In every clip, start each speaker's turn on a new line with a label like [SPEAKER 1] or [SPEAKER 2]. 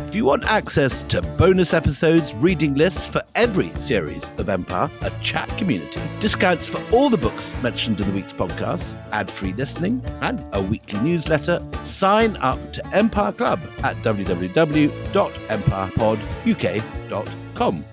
[SPEAKER 1] If you want access to bonus episodes, reading lists for every series of Empire, a chat community, discounts for all the books mentioned in the week's podcast, ad-free listening, and a weekly newsletter, sign up to Empire Club at www.empirepoduk.com.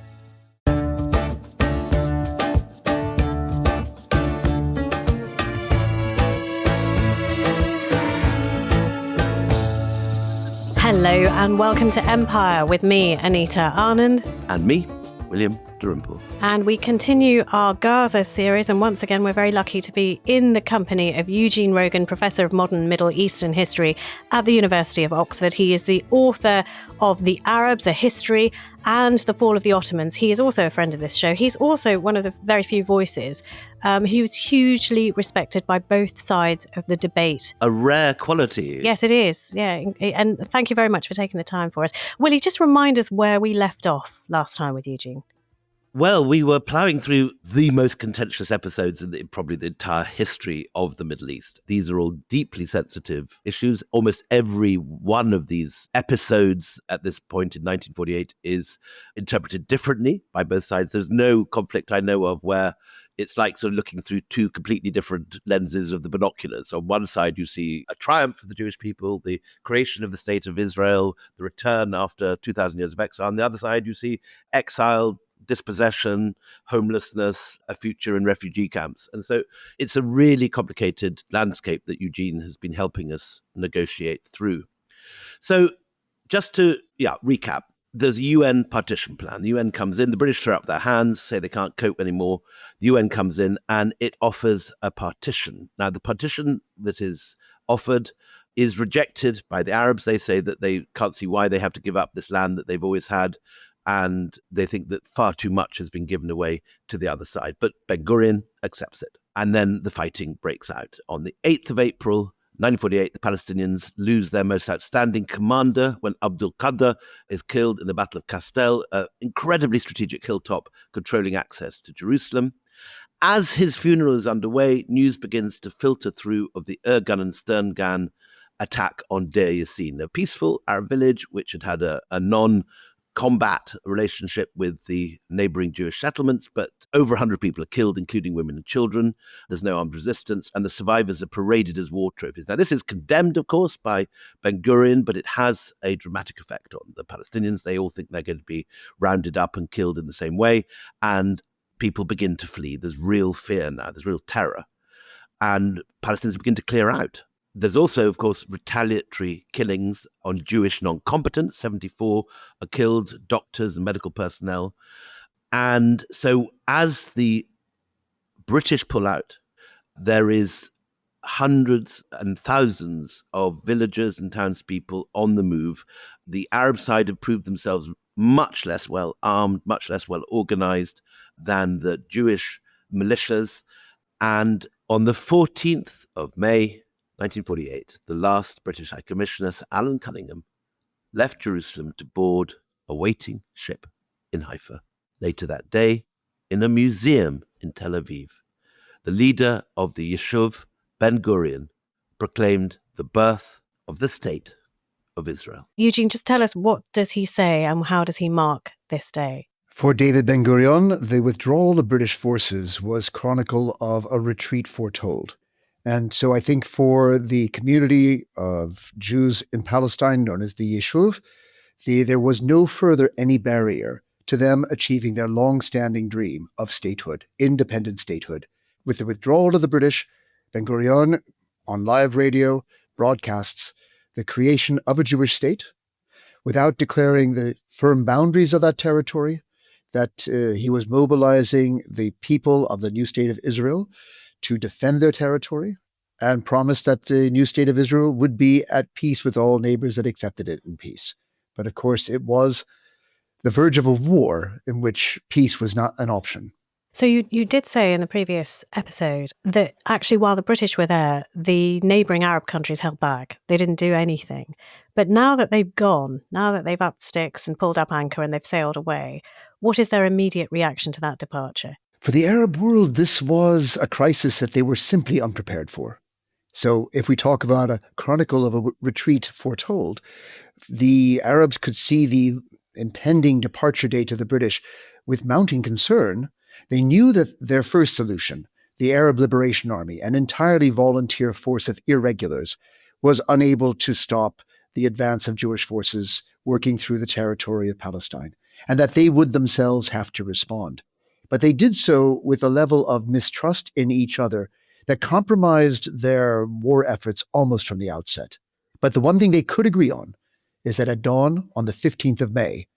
[SPEAKER 2] Hello and welcome to Empire with me, Anita Anand.
[SPEAKER 1] And me, William Dalrymple.
[SPEAKER 2] And we continue our Gaza series, and once again we're very lucky to be in the company of Eugene Rogan, Professor of Modern Middle Eastern History at the University of Oxford. He is the author of The Arabs, A History, and The Fall of the Ottomans. He is also a friend of this show. He's also one of the very few voices who is hugely respected by both sides of the debate.
[SPEAKER 1] A rare quality.
[SPEAKER 2] Yes, it is. Yeah, and thank you very much for taking the time for us. Willie, just remind us where we left off last time with Eugene.
[SPEAKER 1] Well, we were ploughing through the most contentious episodes in probably the entire history of the Middle East. These are all deeply sensitive issues. Almost every one of these episodes at this point in 1948 is interpreted differently by both sides. There's no conflict I know of where it's like sort of looking through two completely different lenses of the binoculars. On one side, you see a triumph for the Jewish people, the creation of the state of Israel, the return after 2,000 years of exile. On the other side, you see exile, dispossession, homelessness, a future in refugee camps. And so it's a really complicated landscape that Eugene has been helping us negotiate through. So just to recap, there's a UN partition plan. The UN comes in, the British throw up their hands, say they can't cope anymore. The UN comes in and it offers a partition. Now, the partition that is offered is rejected by the Arabs. They say that they can't see why they have to give up this land that they've always had. And they think that far too much has been given away to the other side. But Ben-Gurion accepts it. And then the fighting breaks out. On the 8th of April, 1948, the Palestinians lose their most outstanding commander when Abdul Qadir is killed in the Battle of Castel, an incredibly strategic hilltop controlling access to Jerusalem. As his funeral is underway, news begins to filter through of the Ergun and Sterngan attack on Deir Yassin, a peaceful Arab village which had had a non-combat relationship with the neighbouring Jewish settlements, but over 100 people are killed, including women and children. There's no armed resistance, and the survivors are paraded as war trophies. Now, this is condemned, of course, by Ben-Gurion, but it has a dramatic effect on the Palestinians. They all think they're going to be rounded up and killed in the same way, and people begin to flee. There's real fear now. There's real terror, and Palestinians begin to clear out. There's also, of course, retaliatory killings on Jewish non-combatants. 74 are killed, doctors and medical personnel. And so as the British pull out, there is hundreds and thousands of villagers and townspeople on the move. The Arab side have proved themselves much less well armed, much less well organized than the Jewish militias. And on the 14th of May, 1948, the last British High Commissioner, Sir Alan Cunningham, left Jerusalem to board a waiting ship in Haifa. Later that day, in a museum in Tel Aviv, the leader of the Yishuv, Ben-Gurion, proclaimed the birth of the State of Israel.
[SPEAKER 2] Eugene, just tell us, what does he say and how does he mark this day?
[SPEAKER 3] For David Ben-Gurion, the withdrawal of British forces was chronicle of a retreat foretold. And so I think for the community of Jews in Palestine, known as the Yishuv, there was no further any barrier to them achieving their long-standing dream of statehood, independent statehood. With the withdrawal of the British, Ben-Gurion, on live radio, broadcasts the creation of a Jewish state without declaring the firm boundaries of that territory, that he was mobilizing the people of the new state of Israel to defend their territory, and promised that the new state of Israel would be at peace with all neighbors that accepted it in peace. But of course, it was the verge of a war in which peace was not an option.
[SPEAKER 2] So you did say in the previous episode that actually while the British were there, the neighbouring Arab countries held back. They didn't do anything. But now that they've gone, now that they've upped sticks and pulled up anchor and they've sailed away, what is their immediate reaction to that departure?
[SPEAKER 3] For the Arab world, this was a crisis that they were simply unprepared for. So if we talk about a chronicle of a retreat foretold, The Arabs could see the impending departure date of the British with mounting concern. They knew that their first solution, the Arab Liberation Army, an entirely volunteer force of irregulars, was unable to stop the advance of Jewish forces working through the territory of Palestine, and that they would themselves have to respond. But they did so with a level of mistrust in each other that compromised their war efforts almost from the outset. But the one thing they could agree on is that at dawn on the 15th of May,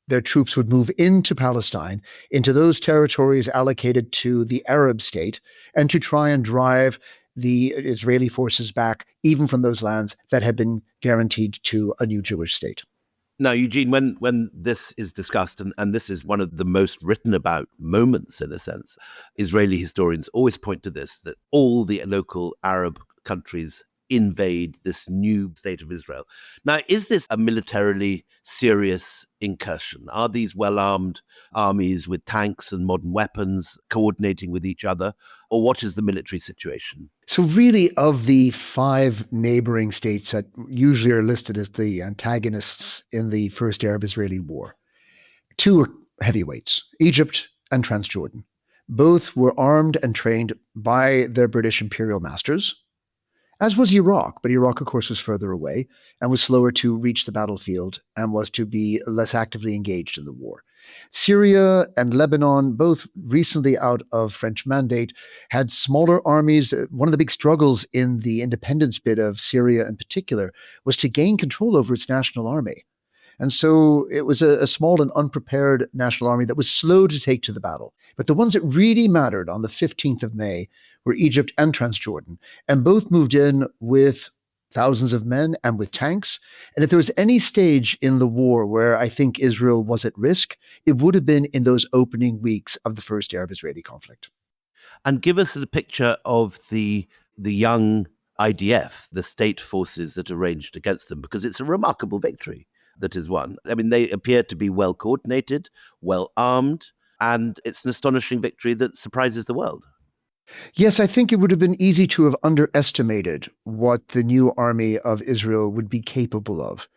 [SPEAKER 3] their troops would move into Palestine, into those territories allocated to the Arab state, and to try and drive the Israeli forces back, even from those lands that had been guaranteed to a new Jewish state.
[SPEAKER 1] Now, Eugene, when this is discussed, and this is one of the most written about moments, in a sense, Israeli historians always point to this, that all the local Arab countries invade this new state of Israel. Now, is this a militarily serious incursion? Are these well-armed armies with tanks and modern weapons coordinating with each other? Or what is the military situation?
[SPEAKER 3] So really, of the 5 neighboring states that usually are listed as the antagonists in the First Arab-Israeli War, 2 are heavyweights, Egypt and Transjordan. Both were armed and trained by their British imperial masters, as was Iraq, but Iraq, of course, was further away and was slower to reach the battlefield and was to be less actively engaged in the war. Syria and Lebanon, both recently out of French mandate, had smaller armies. One of the big struggles in the independence bid of Syria in particular was to gain control over its national army. And so it was a small and unprepared national army that was slow to take to the battle. But the ones that really mattered on the 15th of May were Egypt and Transjordan, and both moved in with thousands of men and with tanks. And if there was any stage in the war where I think Israel was at risk, it would have been in those opening weeks of the first Arab-Israeli conflict.
[SPEAKER 1] And give us a picture of the young IDF, the state forces that are ranged against them, because it's a remarkable victory that is won. I mean, they appear to be well coordinated, well armed, and it's an astonishing victory that surprises the world.
[SPEAKER 3] Yes, I think it would have been easy to have underestimated what the new army of Israel would be capable of.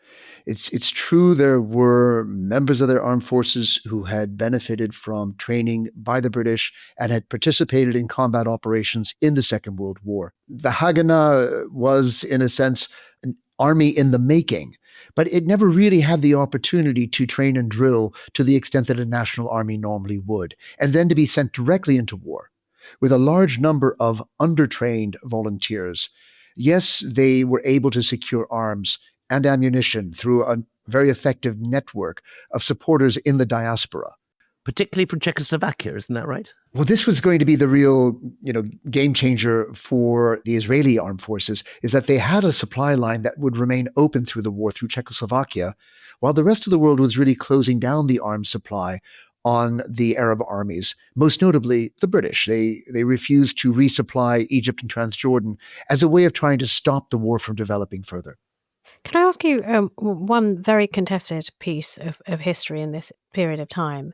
[SPEAKER 3] It's true there were members of their armed forces who had benefited from training by the British and had participated in combat operations in the Second World War. The Haganah was, in a sense, an army in the making, but it never really had the opportunity to train and drill to the extent that a national army normally would, and then to be sent directly into war with a large number of undertrained volunteers. Yes, they were able to secure arms and ammunition through a very effective network of supporters in the diaspora.
[SPEAKER 1] Particularly from Czechoslovakia, isn't that right?
[SPEAKER 3] Well, this was going to be the real, game changer for the Israeli armed forces, is that they had a supply line that would remain open through the war through Czechoslovakia, while the rest of the world was really closing down the arms supply on the Arab armies, most notably the British. They refused to resupply Egypt and Transjordan as a way of trying to stop the war from developing further.
[SPEAKER 2] Can I ask you one very contested piece of history in this period of time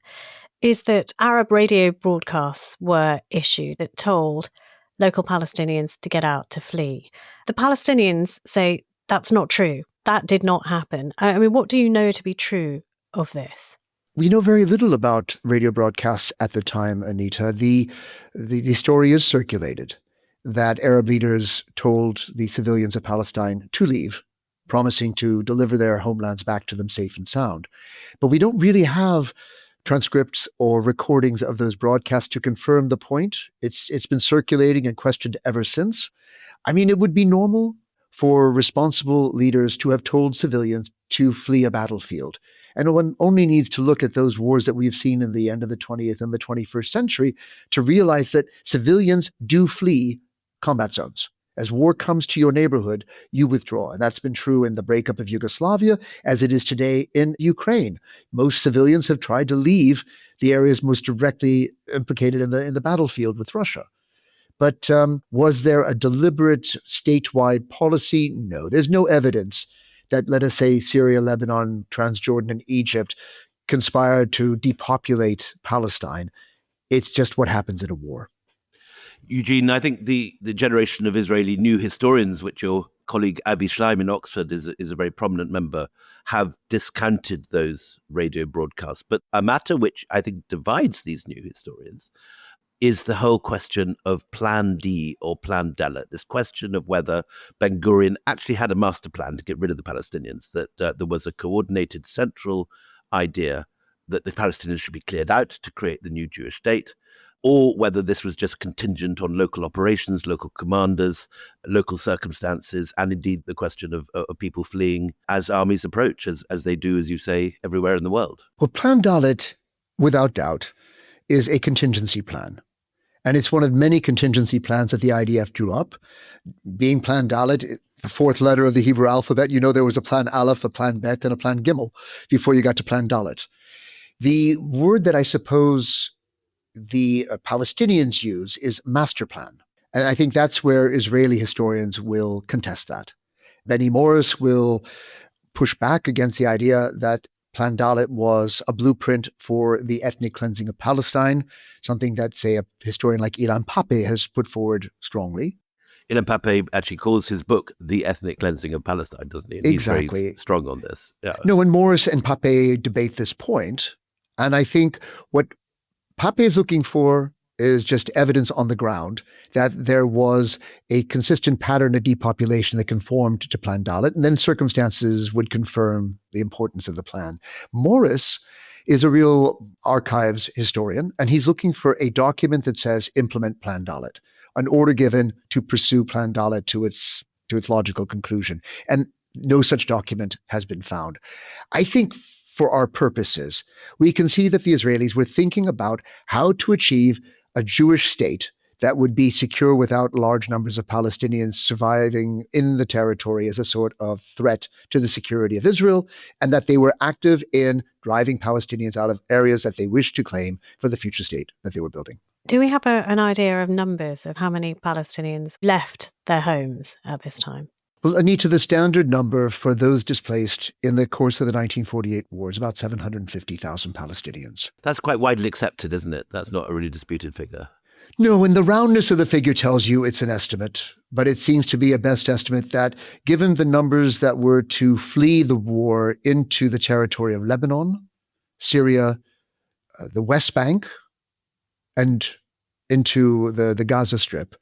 [SPEAKER 2] is that Arab radio broadcasts were issued that told local Palestinians to get out, to flee. The Palestinians say that's not true. That did not happen. I mean, what do you know to be true of this?
[SPEAKER 3] We know very little about radio broadcasts at the time, Anita. The story is circulated that Arab leaders told the civilians of Palestine to leave, promising to deliver their homelands back to them safe and sound. But we don't really have transcripts or recordings of those broadcasts to confirm the point. It's been circulating and questioned ever since. I mean, it would be normal for responsible leaders to have told civilians to flee a battlefield. And one only needs to look at those wars that we've seen in the end of the 20th and the 21st century to realize that civilians do flee combat zones. As war comes to your neighborhood, you withdraw. And that's been true in the breakup of Yugoslavia, as it is today in Ukraine. Most civilians have tried to leave the areas most directly implicated in the battlefield with Russia. But was there a deliberate statewide policy? No, there's no evidence that, let us say, Syria, Lebanon, Transjordan, and Egypt conspired to depopulate Palestine. It's just what happens in a war.
[SPEAKER 1] Eugene, I think the generation of Israeli new historians, which you're colleague Abby Schleim in Oxford is a very prominent member, have discounted those radio broadcasts. But a matter which I think divides these new historians is the whole question of Plan D or Plan Dalet, this question of whether Ben Gurion actually had a master plan to get rid of the Palestinians, that there was a coordinated central idea that the Palestinians should be cleared out to create the new Jewish state, or whether this was just contingent on local operations, local commanders, local circumstances, and indeed the question of people fleeing as armies approach, as they do, as you say, everywhere in the world.
[SPEAKER 3] Well, Plan Dalet, without doubt, is a contingency plan. And it's one of many contingency plans that the IDF drew up. Being Plan Dalet, the fourth letter of the Hebrew alphabet, there was a Plan Aleph, a Plan Bet, and a Plan Gimel before you got to Plan Dalet. The word that I suppose the Palestinians use is master plan. And I think that's where Israeli historians will contest that. Benny Morris will push back against the idea that Plan Dalet was a blueprint for the ethnic cleansing of Palestine, something that, say, a historian like Ilan Pappé has put forward strongly.
[SPEAKER 1] Ilan Pappé actually calls his book The Ethnic Cleansing of Palestine, doesn't he? And
[SPEAKER 3] exactly.
[SPEAKER 1] He's very strong on this. Yeah.
[SPEAKER 3] No, and Morris and Pappé debate this point. And I think what Pappé is looking for is just evidence on the ground that there was a consistent pattern of depopulation that conformed to Plan Dalet, and then circumstances would confirm the importance of the plan. Morris is a real archives historian, and he's looking for a document that says implement Plan Dalet, an order given to pursue Plan Dalet to its logical conclusion. And no such document has been found. I think for our purposes, we can see that the Israelis were thinking about how to achieve a Jewish state that would be secure without large numbers of Palestinians surviving in the territory as a sort of threat to the security of Israel, and that they were active in driving Palestinians out of areas that they wished to claim for the future state that they were building.
[SPEAKER 2] Do we have an idea of numbers of how many Palestinians left their homes at this time?
[SPEAKER 3] Well, Anita, the standard number for those displaced in the course of the 1948 war is about 750,000 Palestinians.
[SPEAKER 1] That's quite widely accepted, isn't it? That's not a really disputed figure.
[SPEAKER 3] No, and the roundness of the figure tells you it's an estimate, but it seems to be a best estimate that given the numbers that were to flee the war into the territory of Lebanon, Syria, the West Bank, and into the Gaza Strip,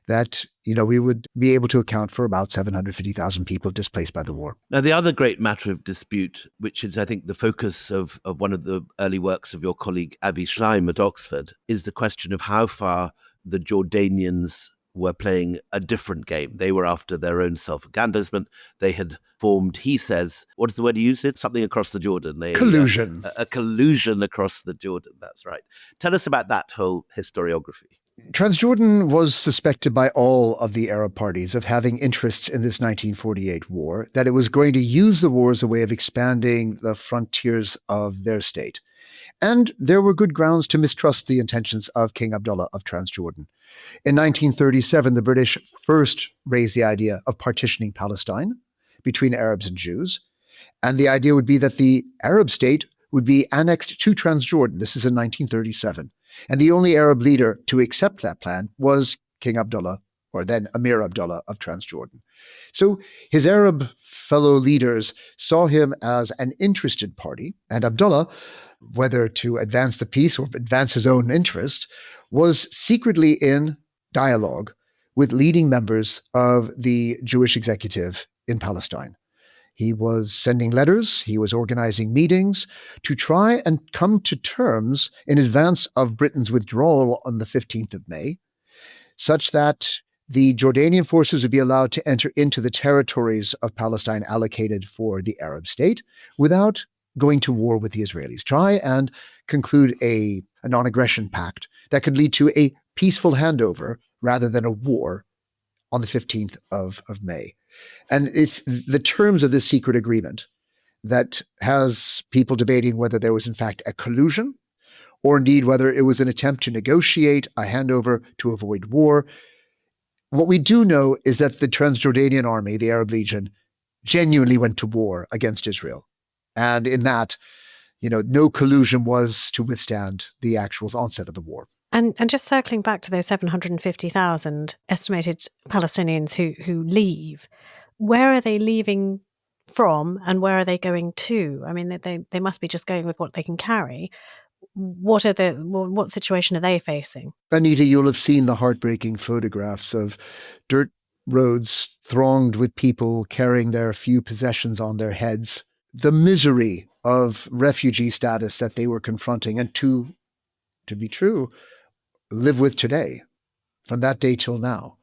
[SPEAKER 3] that we would be able to account for about 750,000 people displaced by the war.
[SPEAKER 1] Now, the other great matter of dispute, which is, I think, the focus of one of the early works of your colleague Abby Schleim at Oxford, is the question of how far the Jordanians were playing a different game. They were after their own self-aggrandizement. They had formed, he says, what is the word he used? Something across the Jordan.
[SPEAKER 3] Collusion.
[SPEAKER 1] A collusion across the Jordan, that's right. Tell us about that whole historiography.
[SPEAKER 3] Transjordan was suspected by all of the Arab parties of having interests in this 1948 war, that it was going to use the war as a way of expanding the frontiers of their state. And there were good grounds to mistrust the intentions of King Abdullah of Transjordan. In 1937, the British first raised the idea of partitioning Palestine between Arabs and Jews. And the idea would be that the Arab state would be annexed to Transjordan. This is in 1937. And the only Arab leader to accept that plan was King Abdullah, or then Emir Abdullah of Transjordan. So his Arab fellow leaders saw him as an interested party, and Abdullah, whether to advance the peace or advance his own interest, was secretly in dialogue with leading members of the Jewish executive in Palestine. He was sending letters, he was organizing meetings to try and come to terms in advance of Britain's withdrawal on the 15th of May, such that the Jordanian forces would be allowed to enter into the territories of Palestine allocated for the Arab state without going to war with the Israelis. Try and conclude a non-aggression pact that could lead to a peaceful handover rather than a war on the 15th of May. And it's the terms of this secret agreement that has people debating whether there was in fact a collusion or indeed whether it was an attempt to negotiate a handover to avoid war. What we do know is that the Transjordanian army, the Arab Legion, genuinely went to war against Israel. And in that, no collusion was to withstand the actual onset of the war.
[SPEAKER 2] And just circling back to those 750,000 estimated Palestinians who leave, where are they leaving from and where are they going to? I mean, they must be just going with what they can carry. What situation are they facing?
[SPEAKER 3] Anita, you'll have seen the heartbreaking photographs of dirt roads thronged with people carrying their few possessions on their heads. The misery of refugee status that they were confronting and to be true, live with today, from that day till now.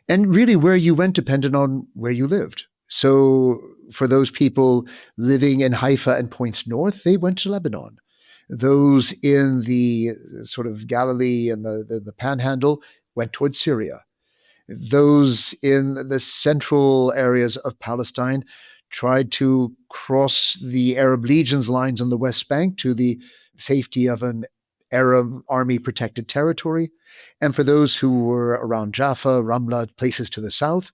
[SPEAKER 3] And really where you went depended on where you lived. So for those people living in Haifa and points north, they went to Lebanon. Those in the sort of Galilee and the Panhandle went towards Syria. Those in the central areas of Palestine tried to cross the Arab Legion's lines on the West Bank to the safety of an Arab army-protected territory. And for those who were around Jaffa, Ramla, places to the south,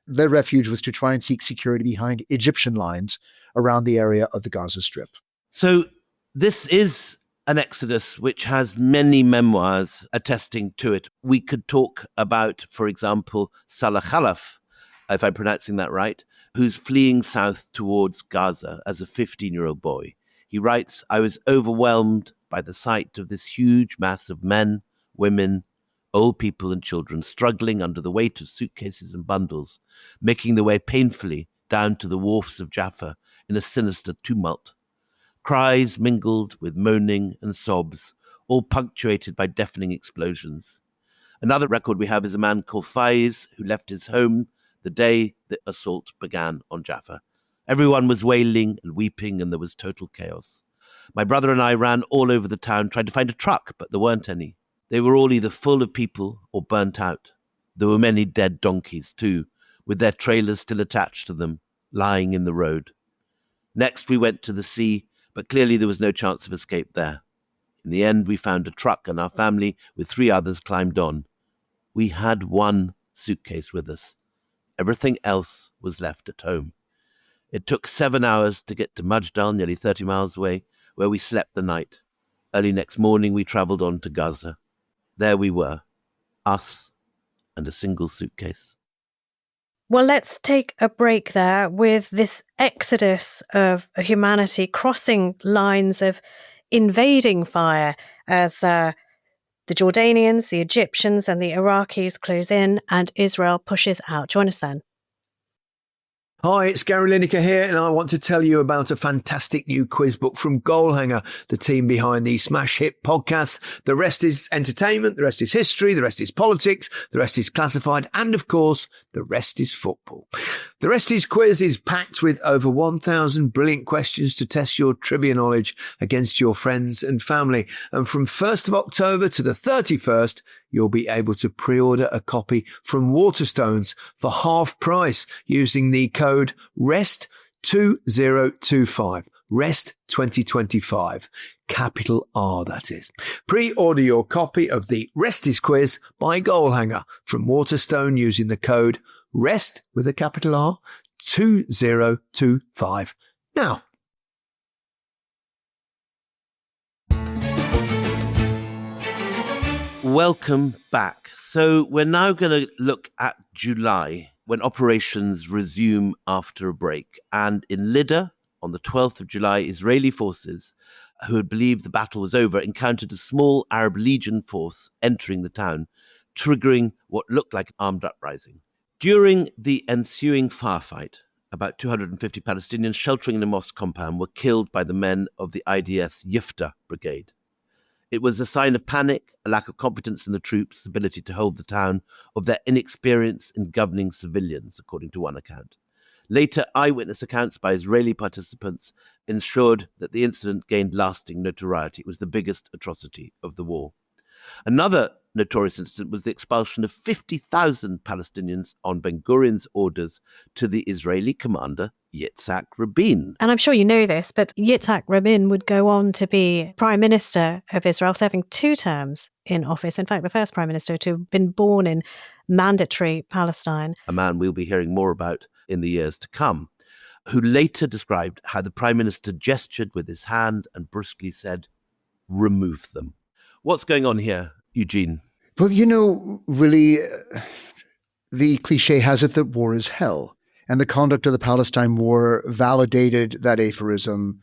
[SPEAKER 3] their refuge was to try and seek security behind Egyptian lines around the area of the Gaza Strip.
[SPEAKER 1] So this is an exodus which has many memoirs attesting to it. We could talk about, for example, Salah Khalaf, if I'm pronouncing that right, who's fleeing south towards Gaza as a 15-year-old boy. He writes, "I was overwhelmed by the sight of this huge mass of men, women, old people and children struggling under the weight of suitcases and bundles, making their way painfully down to the wharfs of Jaffa in a sinister tumult. Cries mingled with moaning and sobs, all punctuated by deafening explosions. Another record we have is a man called Faiz, who left his home the day the assault began on Jaffa. Everyone was wailing and weeping, and there was total chaos. My brother and I ran all over the town trying to find a truck, but there weren't any. They were all either full of people or burnt out. There were many dead donkeys, too, with their trailers still attached to them, lying in the road. Next, we went to the sea, but clearly there was no chance of escape there. In the end, we found a truck, and our family, with 3 others, climbed on. We had 1 suitcase with us. Everything else was left at home. It took 7 hours to get to Majdal, nearly 30 miles away, where we slept the night. Early next morning, we travelled on to Gaza. There we were, us and a single suitcase."
[SPEAKER 2] Well, let's take a break there with this exodus of humanity crossing lines of invading fire as the Jordanians, the Egyptians and the Iraqis close in and Israel pushes out. Join us then.
[SPEAKER 4] Hi, it's Gary Lineker here, and I want to tell you about a fantastic new quiz book from Goalhanger, the team behind the smash hit podcast. The rest is entertainment, the rest is history, the rest is politics, the rest is classified, and of course, the rest is football. The rest is quiz is packed with over 1,000 brilliant questions to test your trivia knowledge against your friends and family. And from 1st of October to the 31st, you'll be able to pre-order a copy from Waterstones for half price using the code REST2025. REST 2025. Capital R, that is. Pre-order your copy of the Rest is Quiz by Goalhanger from Waterstone using the code REST with a capital R 2025. Now,
[SPEAKER 1] Welcome back. So we're now going to look at July, when operations resume after a break. And in Lydda, on the 12th of July, Israeli forces, who had believed the battle was over, encountered a small Arab Legion force entering the town, triggering what looked like an armed uprising. During the ensuing firefight, about 250 Palestinians sheltering in a mosque compound were killed by the men of the IDF's Yifta brigade. It was a sign of panic, a lack of confidence in the troops' ability to hold the town, of their inexperience in governing civilians, according to one account. Later, eyewitness accounts by Israeli participants ensured that the incident gained lasting notoriety. It was the biggest atrocity of the war. Another notorious incident was the expulsion of 50,000 Palestinians on Ben-Gurion's orders to the Israeli commander Yitzhak Rabin.
[SPEAKER 2] And I'm sure you know this, but Yitzhak Rabin would go on to be Prime Minister of Israel, serving 2 terms in office. In fact, the first Prime Minister to have been born in mandatory Palestine.
[SPEAKER 1] A man we'll be hearing more about in the years to come, who later described how the Prime Minister gestured with his hand and brusquely said, "Remove them." What's going on here, Eugene?
[SPEAKER 3] Well, you know, Willie, the cliche has it that war is hell. and the conduct of the Palestine War validated that aphorism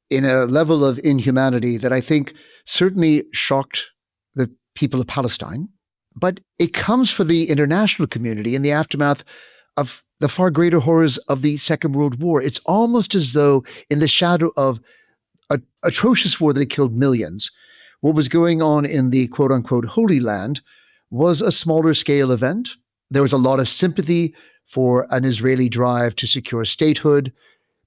[SPEAKER 3] in a level of inhumanity that I think certainly shocked the people of Palestine. But it comes for the international community in the aftermath of the far greater horrors of the Second World War. It's almost as though in the shadow of an atrocious war that had killed millions, what was going on in the quote-unquote Holy Land was a smaller scale event. There was a lot of sympathy for an Israeli drive to secure statehood,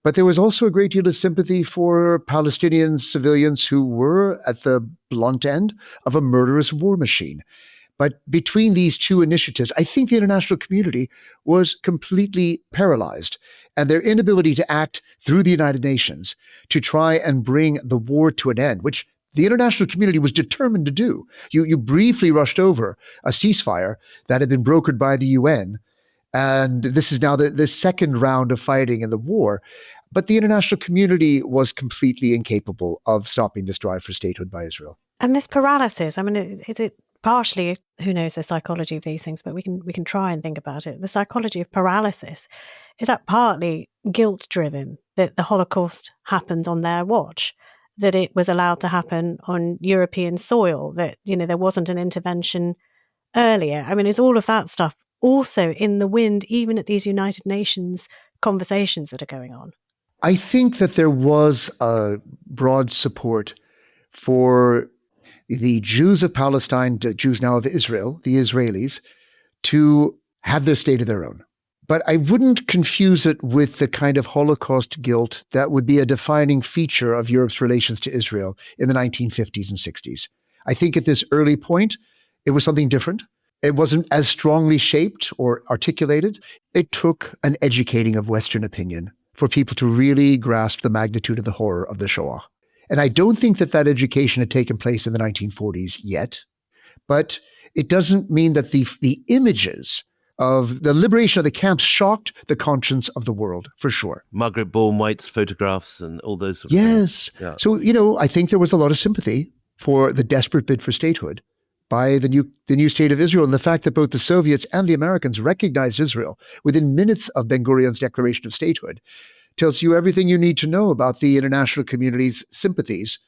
[SPEAKER 3] but there was also a great deal of sympathy for Palestinian civilians who were at the blunt end of a murderous war machine. But between these two initiatives, I think the international community was completely paralyzed, and their inability to act through the United Nations to try and bring the war to an end, which the international community was determined to do. You briefly rushed over a ceasefire that had been brokered by the UN, and this is now the second round of fighting in the war. But the international community was completely incapable of stopping this drive for statehood by Israel.
[SPEAKER 2] And this paralysis, I mean, is it partially, who knows the psychology of these things, but we can try and think about it. The psychology of paralysis, is that partly guilt-driven, that the Holocaust happened on their watch, that it was allowed to happen on European soil, that, there wasn't an intervention earlier? I mean, is all of that stuff also in the wind, even at these United Nations conversations that are going on?
[SPEAKER 3] I think that there was a broad support for the Jews of Palestine, the Jews now of Israel, the Israelis, to have their state of their own. But I wouldn't confuse it with the kind of Holocaust guilt that would be a defining feature of Europe's relations to Israel in the 1950s and 60s. I think at this early point, it was something different. It wasn't as strongly shaped or articulated. It took an educating of Western opinion for people to really grasp the magnitude of the horror of the Shoah. And I don't think that education had taken place in the 1940s yet, but it doesn't mean that the images of the liberation of the camps shocked the conscience of the world, for sure.
[SPEAKER 1] Margaret Bourne-White's photographs and all those sort of
[SPEAKER 3] things.
[SPEAKER 1] Yeah.
[SPEAKER 3] So, I think there was a lot of sympathy for the desperate bid for statehood by the new state of Israel, and the fact that both the Soviets and the Americans recognized Israel within minutes of Ben-Gurion's declaration of statehood tells you everything you need to know about the international community's sympathies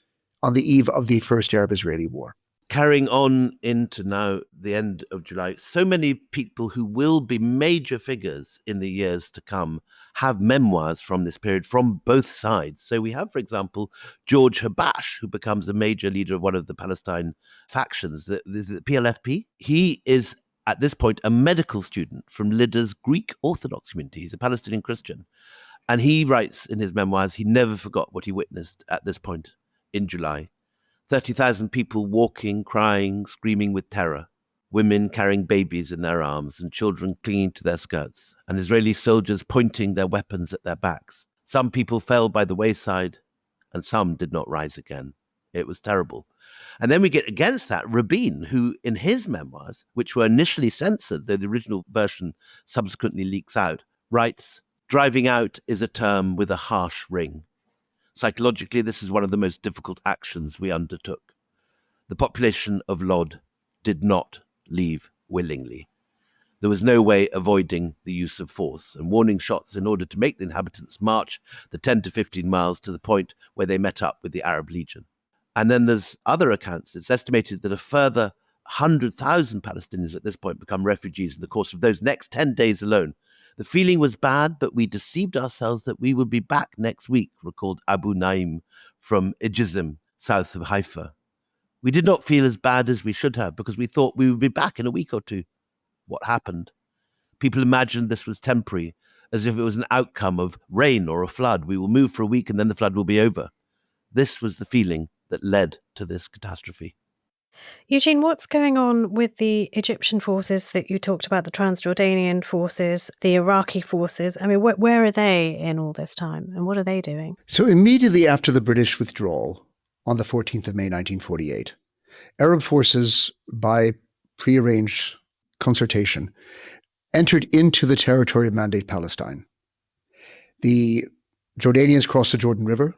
[SPEAKER 3] on the eve of the First Arab-Israeli War.
[SPEAKER 1] Carrying on into now the end of July, so many people who will be major figures in the years to come have memoirs from this period from both sides. So we have, for example, George Habash, who becomes a major leader of one of the Palestine factions, the PLFP. He is, at this point, a medical student from Lyda's Greek Orthodox community. He's a Palestinian Christian. And he writes in his memoirs, he never forgot what he witnessed at this point in July. 30,000 people walking, crying, screaming with terror, women carrying babies in their arms and children clinging to their skirts, and Israeli soldiers pointing their weapons at their backs. Some people fell by the wayside, and some did not rise again. It was terrible. And then we get against that Rabin, who in his memoirs, which were initially censored, though the original version subsequently leaks out, writes, "Driving out is a term with a harsh ring. Psychologically, this is one of the most difficult actions we undertook. The population of Lod did not leave willingly. There was no way avoiding the use of force, and warning shots in order to make the inhabitants march the 10 to 15 miles to the point where they met up with the Arab Legion." And then there's other accounts. It's estimated that a further 100,000 Palestinians at this point become refugees in the course of those next 10 days alone. The feeling was bad, but we deceived ourselves that we would be back next week, recalled Abu Naim from Ijizim, south of Haifa. We did not feel as bad as we should have because we thought we would be back in a week or two. What happened? People imagined this was temporary, as if it was an outcome of rain or a flood. We will move for a week and then the flood will be over. This was the feeling that led to this catastrophe.
[SPEAKER 2] Eugene, what's going on with the Egyptian forces that you talked about, the Transjordanian forces, the Iraqi forces? I mean, where are they in all this time and what are they doing?
[SPEAKER 3] So immediately after the British withdrawal on the 14th of May 1948, Arab forces, by prearranged consultation, entered into the territory of Mandate Palestine. The Jordanians crossed the Jordan River.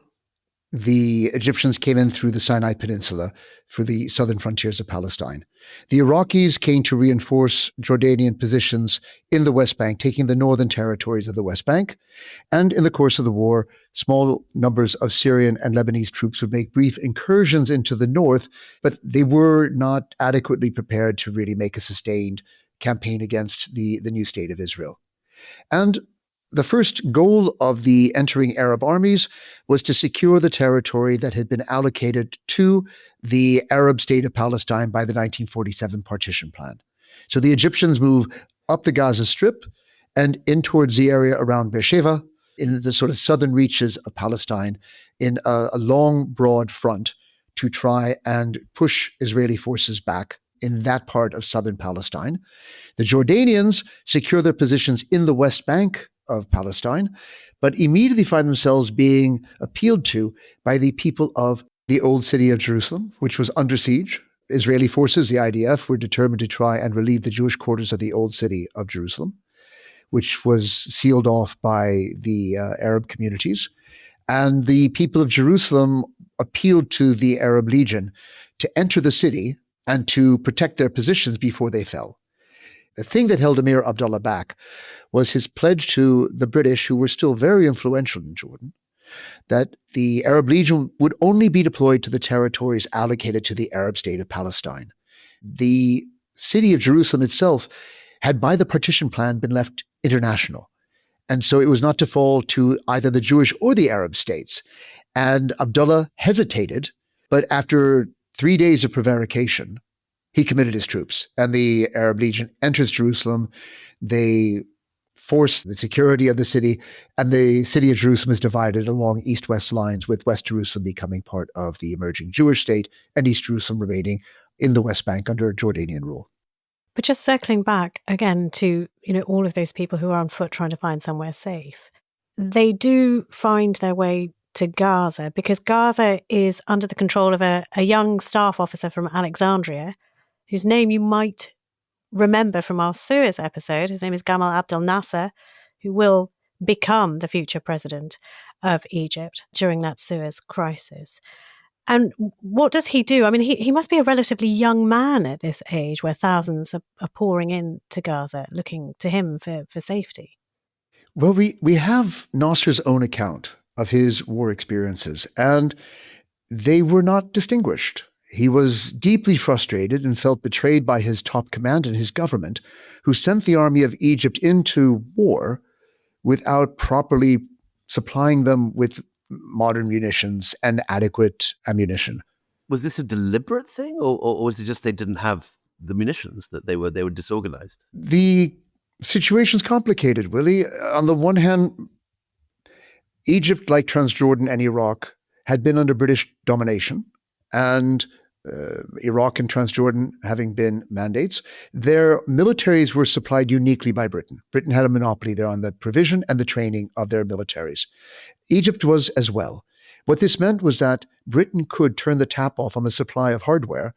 [SPEAKER 3] the Egyptians came in through the Sinai Peninsula for the southern frontiers of Palestine. The Iraqis came to reinforce Jordanian positions in the West Bank, taking the northern territories of the West Bank. And in the course of the war, small numbers of Syrian and Lebanese troops would make brief incursions into the north, but they were not adequately prepared to really make a sustained campaign against the new state of Israel. And the first goal of the entering Arab armies was to secure the territory that had been allocated to the Arab state of Palestine by the 1947 partition plan. So the Egyptians move up the Gaza Strip and in towards the area around Beersheba, in the sort of southern reaches of Palestine, in a long, broad front to try and push Israeli forces back in that part of southern Palestine. The Jordanians secure their positions in the West Bank of Palestine, but immediately find themselves being appealed to by the people of the old city of Jerusalem, which was under siege. Israeli forces, the IDF, were determined to try and relieve the Jewish quarters of the old city of Jerusalem, which was sealed off by the Arab communities. And the people of Jerusalem appealed to the Arab Legion to enter the city and to protect their positions before they fell. The thing that held Emir Abdullah back was his pledge to the British, who were still very influential in Jordan, that the Arab Legion would only be deployed to the territories allocated to the Arab state of Palestine. The city of Jerusalem itself had, by the partition plan, been left international. And so it was not to fall to either the Jewish or the Arab states. And Abdullah hesitated, but after 3 days of prevarication, he committed his troops, and the Arab Legion enters Jerusalem. They force the security of the city, and the city of Jerusalem is divided along east-west lines, with West Jerusalem becoming part of the emerging Jewish state and East Jerusalem remaining in the West Bank under Jordanian rule.
[SPEAKER 2] But just circling back again to, all of those people who are on foot trying to find somewhere safe, they do find their way to Gaza because Gaza is under the control of a young staff officer from Alexandria, whose name you might remember from our Suez episode. His name is Gamal Abdel Nasser, who will become the future president of Egypt during that Suez crisis. And what does he do? I mean, he must be a relatively young man at this age where thousands are pouring into Gaza looking to him for safety.
[SPEAKER 3] Well, we have Nasser's own account of his war experiences, and they were not distinguished. He was deeply frustrated and felt betrayed by his top command and his government, who sent the army of Egypt into war without properly supplying them with modern munitions and adequate ammunition.
[SPEAKER 1] Was this a deliberate thing, or was it just they didn't have the munitions, that they were disorganized?
[SPEAKER 3] The situation's complicated, Willie. On the one hand, Egypt, like Transjordan and Iraq, had been under British domination, and Iraq and Transjordan having been mandates, their militaries were supplied uniquely by Britain. Britain had a monopoly there on the provision and the training of their militaries. Egypt was as well. What this meant was that Britain could turn the tap off on the supply of hardware,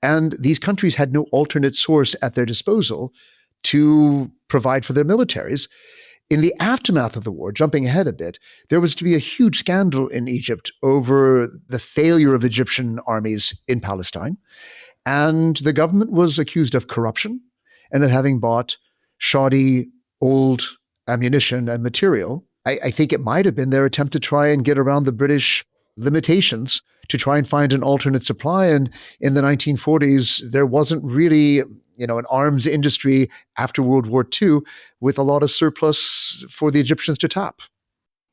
[SPEAKER 3] and these countries had no alternate source at their disposal to provide for their militaries. In the aftermath of the war, jumping ahead a bit, there was to be a huge scandal in Egypt over the failure of Egyptian armies in Palestine. And the government was accused of corruption and of having bought shoddy, old ammunition and material. I think it might have been their attempt to try and get around the British limitations to try and find an alternate supply. And in the 1940s, there wasn't really an arms industry after World War II with a lot of surplus for the Egyptians to tap.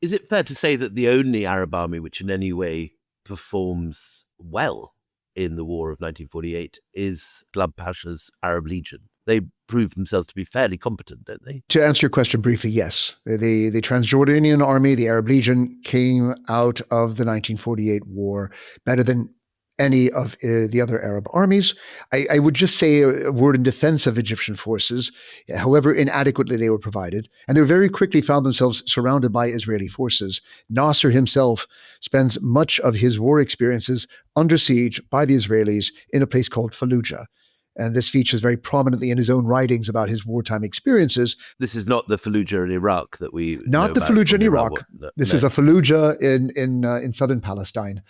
[SPEAKER 1] Is it fair to say that the only Arab army which in any way performs well in the war of 1948 is Glub Pasha's Arab Legion? They prove themselves to be fairly competent, don't they?
[SPEAKER 3] To answer your question briefly, yes. The Transjordanian army, the Arab Legion, came out of the 1948 war better than any of the other Arab armies. I would just say a word in defense of Egyptian forces, however inadequately they were provided. And they very quickly found themselves surrounded by Israeli forces. Nasser himself spends much of his war experiences under siege by the Israelis in a place called Fallujah. And this features very prominently in his own writings about his wartime experiences.
[SPEAKER 1] This is not the Fallujah in Iraq that we
[SPEAKER 3] Not
[SPEAKER 1] know
[SPEAKER 3] the
[SPEAKER 1] about
[SPEAKER 3] Fallujah
[SPEAKER 1] from
[SPEAKER 3] in
[SPEAKER 1] the
[SPEAKER 3] Iraq. This is a Fallujah in southern Palestine.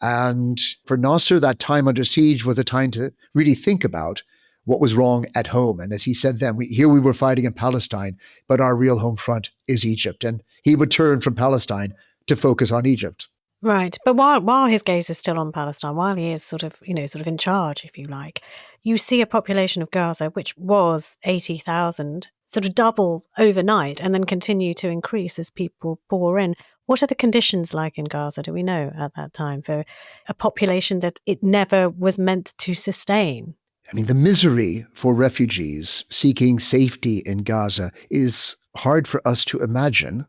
[SPEAKER 3] And for Nasser, that time under siege was a time to really think about what was wrong at home. And as he said then, here we were fighting in Palestine, but our real home front is Egypt. And he would turn from Palestine to focus on Egypt.
[SPEAKER 2] Right. But while his gaze is still on Palestine, while he is sort of in charge, if you like, you see a population of Gaza, which was 80,000, sort of double overnight and then continue to increase as people pour in. What are the conditions like in Gaza, do we know, at that time, for a population that it never was meant to sustain?
[SPEAKER 3] I mean, the misery for refugees seeking safety in Gaza is hard for us to imagine.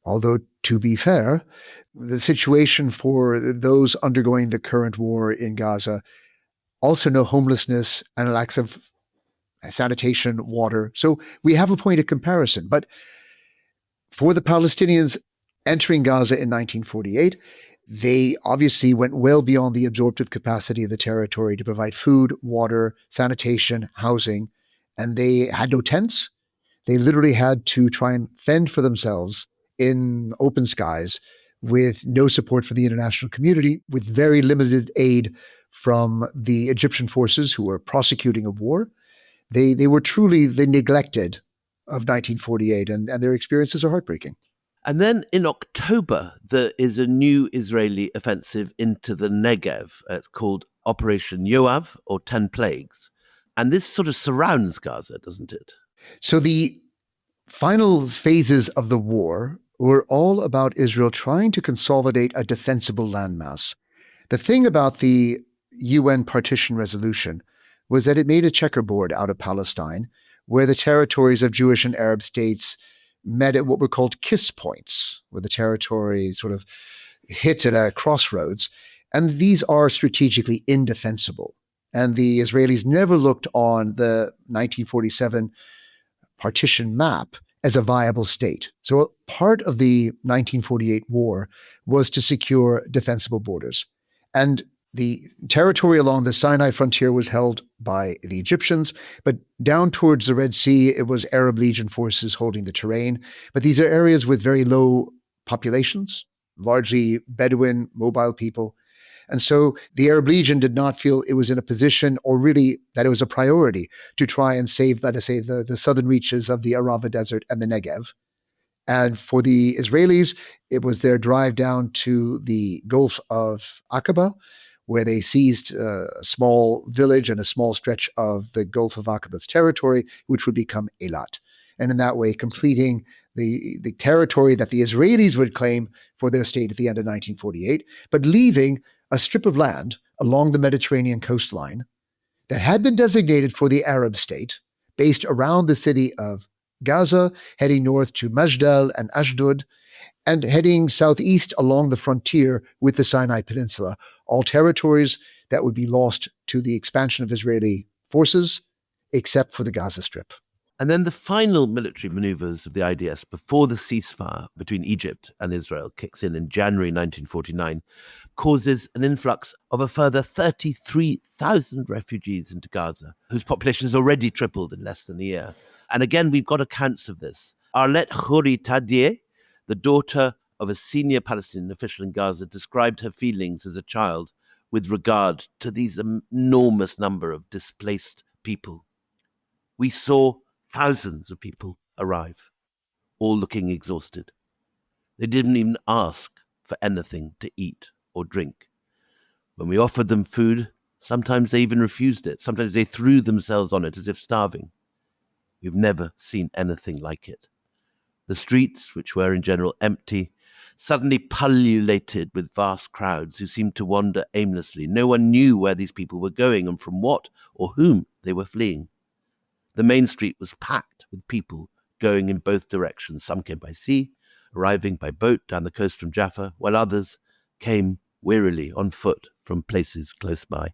[SPEAKER 3] Although, to be fair, the situation for those undergoing the current war in Gaza also know homelessness and a lack of sanitation, water. So we have a point of comparison. But for the Palestinians entering Gaza in 1948, they obviously went well beyond the absorptive capacity of the territory to provide food, water, sanitation, housing, and they had no tents. They literally had to try and fend for themselves in open skies with no support from the international community, with very limited aid from the Egyptian forces who were prosecuting a war. They were truly the neglected of 1948, and their experiences are heartbreaking.
[SPEAKER 1] And then in October, there is a new Israeli offensive into the Negev. It's called Operation Yoav, or 10 Plagues. And this sort of surrounds Gaza, doesn't it?
[SPEAKER 3] So the final phases of the war were all about Israel trying to consolidate a defensible landmass. The thing about the UN partition resolution was that it made a checkerboard out of Palestine, where the territories of Jewish and Arab states met at what were called kiss points, where the territory sort of hit at a crossroads. And these are strategically indefensible. And the Israelis never looked on the 1947 partition map as a viable state. So part of the 1948 war was to secure defensible borders. And the territory along the Sinai frontier was held by the Egyptians, but down towards the Red Sea, it was Arab Legion forces holding the terrain. But these are areas with very low populations, largely Bedouin, mobile people. And so the Arab Legion did not feel it was in a position, or really that it was a priority, to try and save, let us say, the southern reaches of the Arava Desert and the Negev. And for the Israelis, it was their drive down to the Gulf of Aqaba, where they seized a small village and a small stretch of the Gulf of Aqaba's territory, which would become Eilat. And in that way, completing the territory that the Israelis would claim for their state at the end of 1948, but leaving a strip of land along the Mediterranean coastline that had been designated for the Arab state, based around the city of Gaza, heading north to Majdal and Ashdod, and heading southeast along the frontier with the Sinai Peninsula, all territories that would be lost to the expansion of Israeli forces, except for the Gaza Strip.
[SPEAKER 1] And then the final military maneuvers of the IDS before the ceasefire between Egypt and Israel kicks in January 1949, causes an influx of a further 33,000 refugees into Gaza, whose population has already tripled in less than a year. And again, we've got accounts of this. Arlette Khouri Tadier, the daughter of a senior Palestinian official in Gaza, described her feelings as a child with regard to these enormous number of displaced people. We saw thousands of people arrive, all looking exhausted. They didn't even ask for anything to eat or drink. When we offered them food, sometimes they even refused it. Sometimes they threw themselves on it as if starving. We've never seen anything like it. The streets, which were in general empty, suddenly pullulated with vast crowds who seemed to wander aimlessly. No one knew where these people were going and from what or whom they were fleeing. The main street was packed with people going in both directions. Some came by sea, arriving by boat down the coast from Jaffa, while others came wearily on foot from places close by.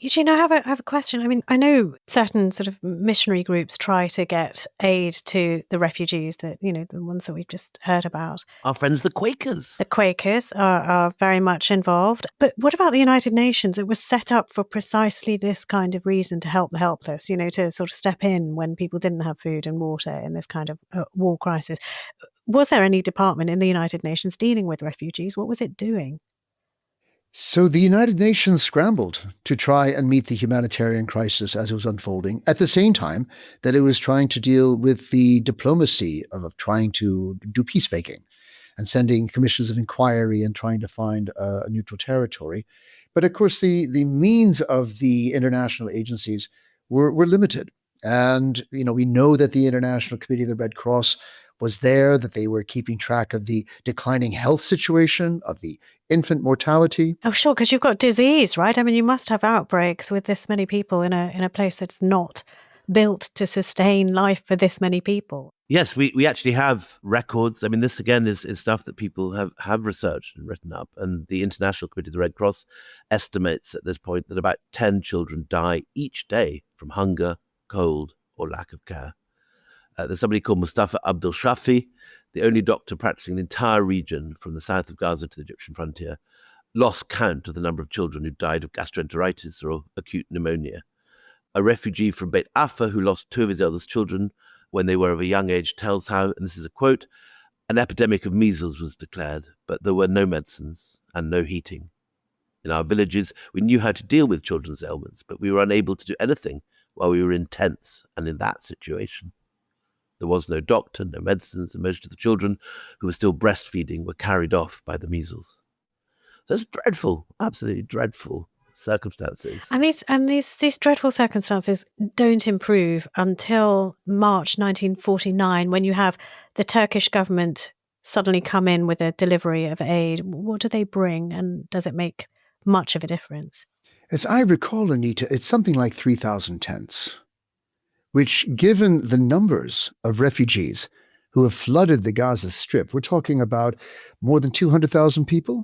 [SPEAKER 2] Eugene, I have a question. I mean, I know certain sort of missionary groups try to get aid to the refugees that, the ones that we've just heard about.
[SPEAKER 1] Our friends, the Quakers.
[SPEAKER 2] The Quakers are very much involved. But what about the United Nations? It was set up for precisely this kind of reason, to help the helpless, to sort of step in when people didn't have food and water in this kind of war crisis. Was there any department in the United Nations dealing with refugees? What was it doing?
[SPEAKER 3] So the United Nations scrambled to try and meet the humanitarian crisis as it was unfolding, at the same time that it was trying to deal with the diplomacy of trying to do peacemaking and sending commissions of inquiry and trying to find a neutral territory. But of course, the means of the international agencies were limited. And, we know that the International Committee of the Red Cross was there, that they were keeping track of the declining health situation, of the infant mortality.
[SPEAKER 2] Oh, sure, because you've got disease, right? I mean, you must have outbreaks with this many people in a place that's not built to sustain life for this many people.
[SPEAKER 1] Yes, we actually have records. I mean, this again is stuff that people have researched and written up. And the International Committee of the Red Cross estimates at this point that about 10 children die each day from hunger, cold, or lack of care. There's somebody called Mustafa Abdul Shafi, the only doctor practicing the entire region from the south of Gaza to the Egyptian frontier, lost count of the number of children who died of gastroenteritis or acute pneumonia. A refugee from Beit Affa who lost 2 of his eldest children when they were of a young age tells how, and this is a quote, an epidemic of measles was declared, but there were no medicines and no heating. In our villages, we knew how to deal with children's ailments, but we were unable to do anything while we were in tents and in that situation. There was no doctor, no medicines, and most of the children who were still breastfeeding were carried off by the measles. So it's dreadful, absolutely dreadful circumstances.
[SPEAKER 2] And these dreadful circumstances don't improve until March 1949, when you have the Turkish government suddenly come in with a delivery of aid. What do they bring, and does it make much of a difference?
[SPEAKER 3] As I recall, Anita, it's something like 3,000 tents, which, given the numbers of refugees who have flooded the Gaza Strip, we're talking about more than 200,000 people.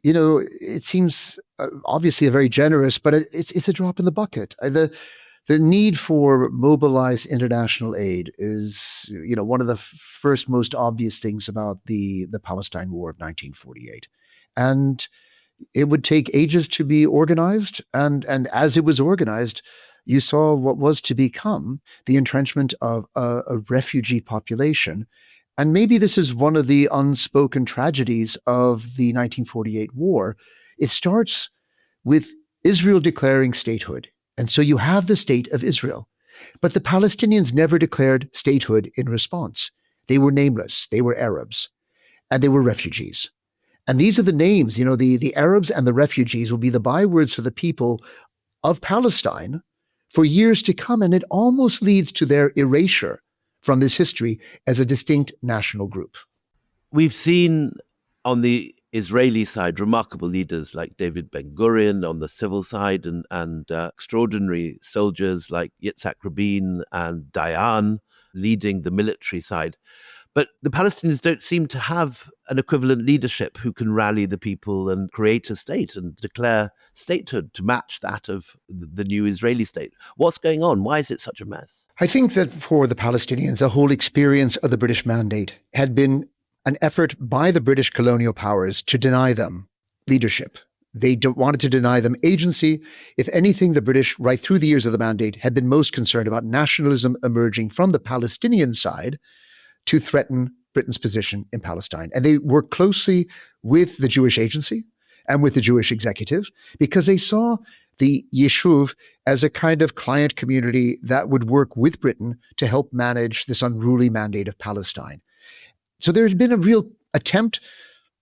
[SPEAKER 3] It seems obviously very generous, but it's a drop in the bucket. The need for mobilized international aid is, one of the first most obvious things about the Palestine War of 1948. And it would take ages to be organized. And as it was organized, you saw what was to become the entrenchment of a refugee population. And maybe this is one of the unspoken tragedies of the 1948 war. It starts with Israel declaring statehood. And so you have the state of Israel. But the Palestinians never declared statehood in response. They were nameless. They were Arabs. And they were refugees. And these are the names, the Arabs and the refugees will be the bywords for the people of Palestine for years to come. And it almost leads to their erasure from this history as a distinct national group.
[SPEAKER 1] We've seen on the Israeli side remarkable leaders like David Ben-Gurion on the civil side, and extraordinary soldiers like Yitzhak Rabin and Dayan leading the military side. But the Palestinians don't seem to have an equivalent leadership who can rally the people and create a state and declare statehood to match that of the new Israeli state. What's going on? Why is it such a mess?
[SPEAKER 3] I think that for the Palestinians, the whole experience of the British Mandate had been an effort by the British colonial powers to deny them leadership. They wanted to deny them agency. If anything, the British, right through the years of the Mandate, had been most concerned about nationalism emerging from the Palestinian side to threaten Britain's position in Palestine. And they worked closely with the Jewish Agency and with the Jewish executive because they saw the Yishuv as a kind of client community that would work with Britain to help manage this unruly mandate of Palestine. So there had been a real attempt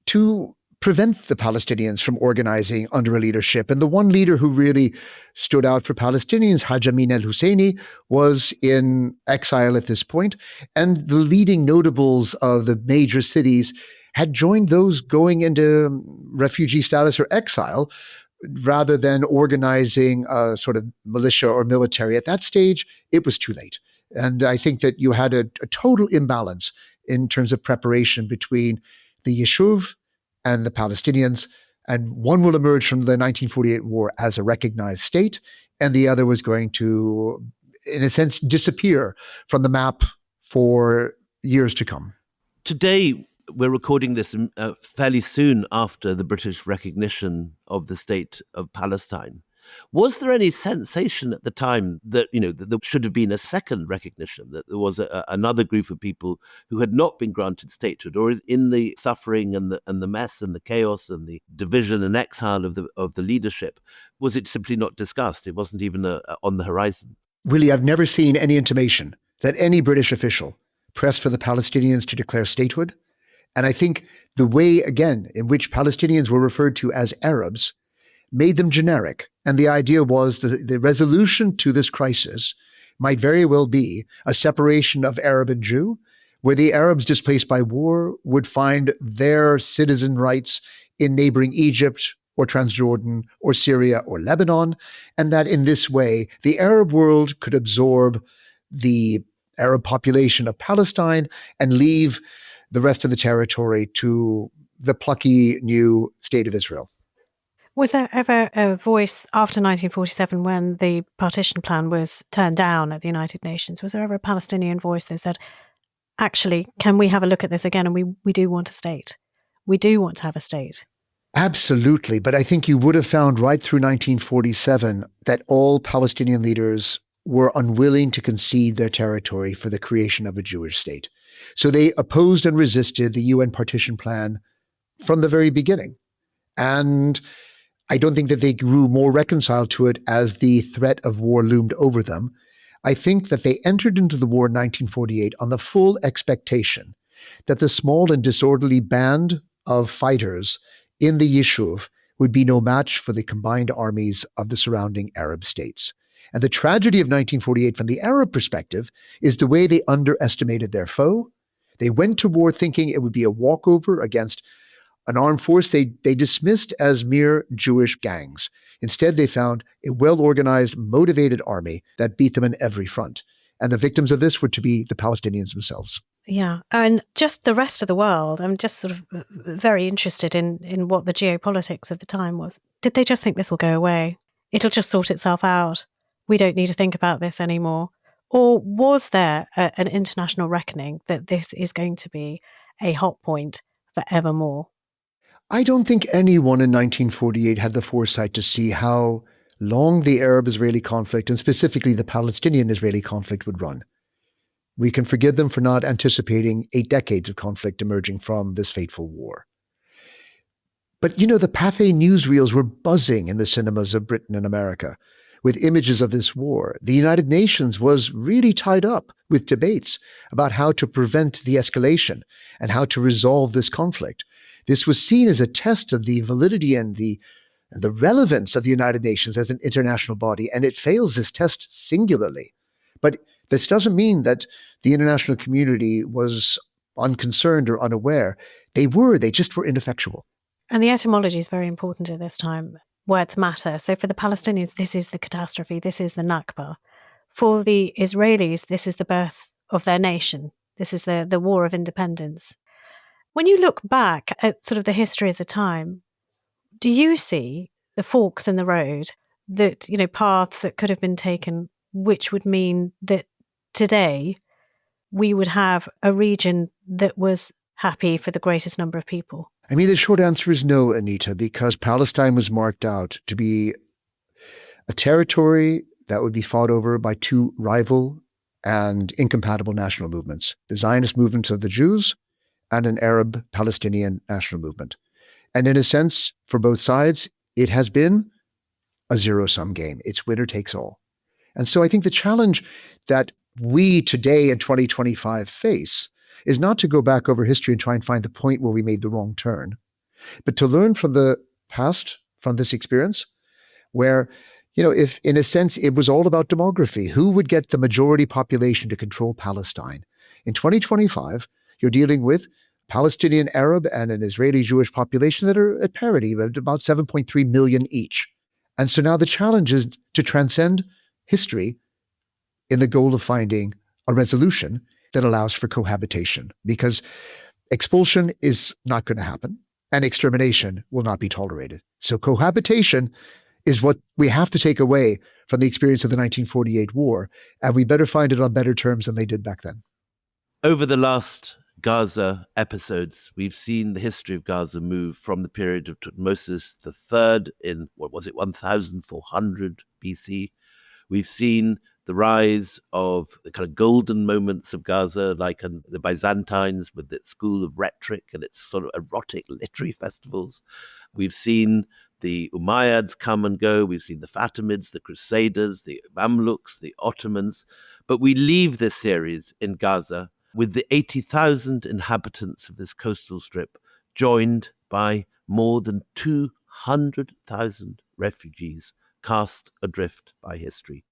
[SPEAKER 3] to prevent the Palestinians from organizing under a leadership. And the one leader who really stood out for Palestinians, Haj Amin al-Husseini, was in exile at this point. And the leading notables of the major cities had joined those going into refugee status or exile, rather than organizing a sort of militia or military. At that stage, it was too late. And I think that you had a total imbalance in terms of preparation between the Yishuv and the Palestinians. And one will emerge from the 1948 war as a recognized state, and the other was going to, in a sense, disappear from the map for years to come.
[SPEAKER 1] Today, we're recording this fairly soon after the British recognition of the state of Palestine. Was there any sensation at the time that, that there should have been a second recognition, that there was another group of people who had not been granted statehood, or is in the suffering and the mess and the chaos and the division and exile of the leadership, was it simply not discussed? It wasn't even on the horizon.
[SPEAKER 3] Willie, I've never seen any intimation that any British official pressed for the Palestinians to declare statehood. And I think the way, again, in which Palestinians were referred to as Arabs made them generic. And the idea was the resolution to this crisis might very well be a separation of Arab and Jew, where the Arabs displaced by war would find their citizen rights in neighboring Egypt or Transjordan or Syria or Lebanon, and that in this way, the Arab world could absorb the Arab population of Palestine and leave the rest of the territory to the plucky new state of Israel.
[SPEAKER 2] Was there ever a voice after 1947 when the partition plan was turned down at the United Nations? Was there ever a Palestinian voice that said, actually, can we have a look at this again? And we do want a state. We do want to have a state.
[SPEAKER 3] Absolutely. But I think you would have found right through 1947 that all Palestinian leaders were unwilling to concede their territory for the creation of a Jewish state. So they opposed and resisted the UN partition plan from the very beginning. And I don't think that they grew more reconciled to it as the threat of war loomed over them. I think that they entered into the war in 1948 on the full expectation that the small and disorderly band of fighters in the Yishuv would be no match for the combined armies of the surrounding Arab states. And the tragedy of 1948 from the Arab perspective is the way they underestimated their foe. They went to war thinking it would be a walkover against an armed force they dismissed as mere Jewish gangs. Instead, they found a well-organized, motivated army that beat them in every front. And the victims of this were to be the Palestinians themselves.
[SPEAKER 2] Yeah. And just the rest of the world, I'm just sort of very interested in what the geopolitics of the time was. Did they just think this will go away? It'll just sort itself out. We don't need to think about this anymore. Or was there an international reckoning that this is going to be a hot point forevermore?
[SPEAKER 3] I don't think anyone in 1948 had the foresight to see how long the Arab-Israeli conflict, and specifically the Palestinian-Israeli conflict, would run. We can forgive them for not anticipating 8 decades of conflict emerging from this fateful war. But, the Pathé newsreels were buzzing in the cinemas of Britain and America with images of this war. The United Nations was really tied up with debates about how to prevent the escalation and how to resolve this conflict. This was seen as a test of the validity and the relevance of the United Nations as an international body, and it fails this test singularly. But this doesn't mean that the international community was unconcerned or unaware. They just were ineffectual.
[SPEAKER 2] And the etymology is very important at this time. Words matter. So for the Palestinians, this is the catastrophe, this is the Nakba. For the Israelis, this is the birth of their nation. This is the war of independence. When you look back at sort of the history of the time, do you see the forks in the road, that, paths that could have been taken, which would mean that today we would have a region that was happy for the greatest number of people?
[SPEAKER 3] I mean, the short answer is no, Anita, because Palestine was marked out to be a territory that would be fought over by two rival and incompatible national movements, the Zionist movement of the Jews and an Arab Palestinian national movement. And in a sense, for both sides, it has been a zero-sum game. It's winner takes all. And so I think the challenge that we today in 2025 face is not to go back over history and try and find the point where we made the wrong turn, but to learn from the past, from this experience, where, if in a sense it was all about demography, who would get the majority population to control Palestine? In 2025, you're dealing with Palestinian Arab and an Israeli Jewish population that are at parity, about 7.3 million each. And so now the challenge is to transcend history in the goal of finding a resolution that allows for cohabitation, because expulsion is not going to happen. and extermination will not be tolerated. So cohabitation is what we have to take away from the experience of the 1948 war, and we better find it on better terms than they did back then.
[SPEAKER 1] Over the last Gaza episodes, we've seen the history of Gaza move from the period of Tutmosis III in, 1400 BC. We've seen the rise of the kind of golden moments of Gaza, like the Byzantines with its school of rhetoric and its sort of erotic literary festivals. We've seen the Umayyads come and go. We've seen the Fatimids, the Crusaders, the Mamluks, the Ottomans. But we leave this series in Gaza with the 80,000 inhabitants of this coastal strip, joined by more than 200,000 refugees cast adrift by history.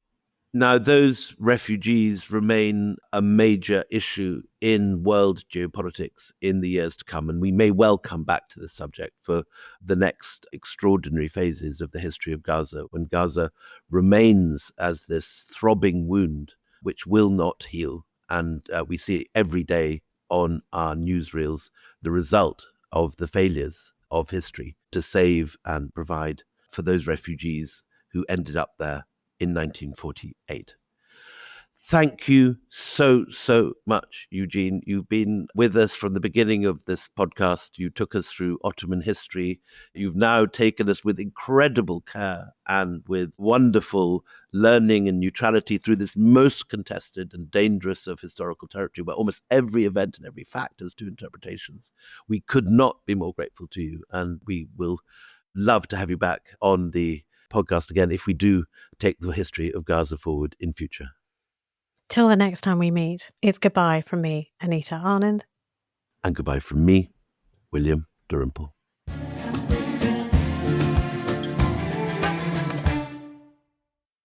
[SPEAKER 1] Now, those refugees remain a major issue in world geopolitics in the years to come, and we may well come back to this subject for the next extraordinary phases of the history of Gaza, when Gaza remains as this throbbing wound which will not heal. And we see every day on our newsreels the result of the failures of history to save and provide for those refugees who ended up there in 1948. Thank you so much, Eugene. You've been with us from the beginning of this podcast. You took us through Ottoman history. You've now taken us with incredible care and with wonderful learning and neutrality through this most contested and dangerous of historical territory, where almost every event and every fact has two interpretations. We could not be more grateful to you, and we will love to have you back on the podcast again if we do take the history of Gaza forward in future.
[SPEAKER 2] Till the next time we meet, it's goodbye from me, Anita Arnand.
[SPEAKER 1] And goodbye from me, William Dalrymple.